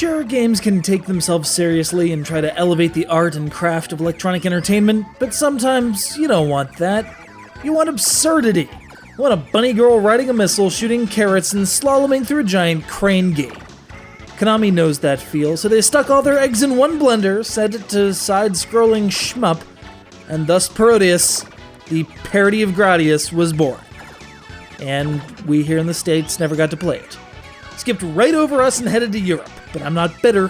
Sure, games can take themselves seriously and try to elevate the art and craft of electronic entertainment, but sometimes you don't want that. You want absurdity. You want a bunny girl riding a missile, shooting carrots, and slaloming through a giant crane gate. Konami knows that feel, so they stuck all their eggs in one blender, set it to side-scrolling shmup, and thus Parodius, the parody of Gradius, was born. And we here in the States never got to play it. Skipped right over us and headed to Europe, but I'm not bitter.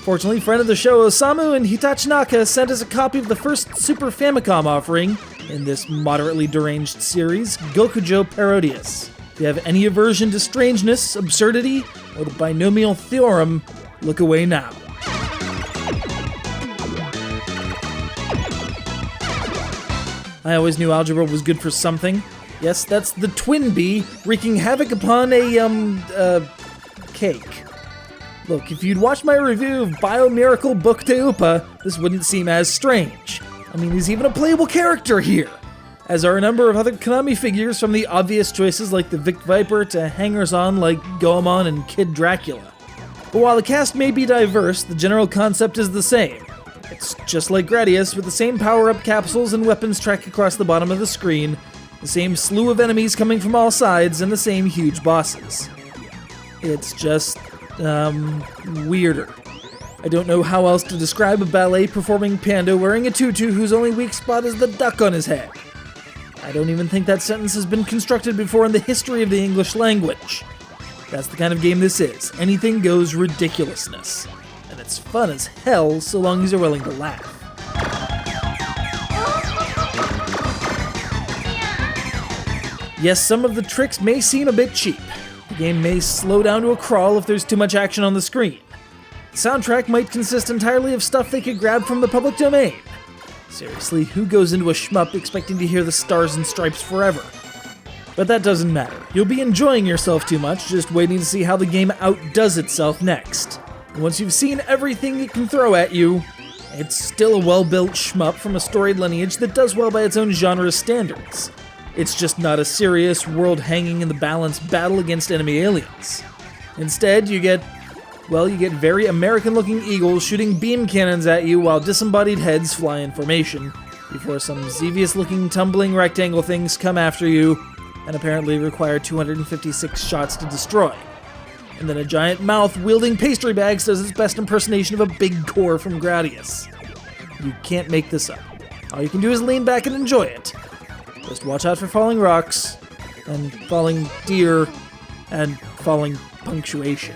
Fortunately, friend of the show Osamu and Hitachi Naka sent us a copy of the first Super Famicom offering in this moderately deranged series, GOKUJOU Parodius. If you have any aversion to strangeness, absurdity, or the binomial theorem, look away now. I always knew algebra was good for something. Yes, that's the twin bee wreaking havoc upon a cake. Look, if you'd watched my review of Biomiracle Book de Upa, this wouldn't seem as strange. I mean, he's even a playable character here, as are a number of other Konami figures, from the obvious choices like the Vic Viper to hangers-on like Goemon and Kid Dracula. But while the cast may be diverse, the general concept is the same. It's just like Gradius, with the same power-up capsules and weapons track across the bottom of the screen, the same slew of enemies coming from all sides, and the same huge bosses. It's just, weirder. I don't know how else to describe a ballet-performing panda wearing a tutu whose only weak spot is the duck on his head. I don't even think that sentence has been constructed before in the history of the English language. That's the kind of game this is. Anything goes ridiculousness. And it's fun as hell, so long as you're willing to laugh. Yes, some of the tricks may seem a bit cheap. The game may slow down to a crawl if there's too much action on the screen. The soundtrack might consist entirely of stuff they could grab from the public domain. Seriously, who goes into a shmup expecting to hear the Stars and Stripes forever? But that doesn't matter. You'll be enjoying yourself too much, just waiting to see how the game outdoes itself next. And once you've seen everything it can throw at you, it's still a well-built shmup from a storied lineage that does well by its own genre's standards. It's just not a serious, world-hanging-in-the-balance battle against enemy aliens. Instead, you get very American-looking eagles shooting beam cannons at you while disembodied heads fly in formation, before some Xevious-looking tumbling rectangle things come after you and apparently require 256 shots to destroy. And then a giant mouth-wielding pastry bag does its best impersonation of a big core from Gradius. You can't make this up. All you can do is lean back and enjoy it. Just watch out for falling rocks, and falling deer, and falling punctuation.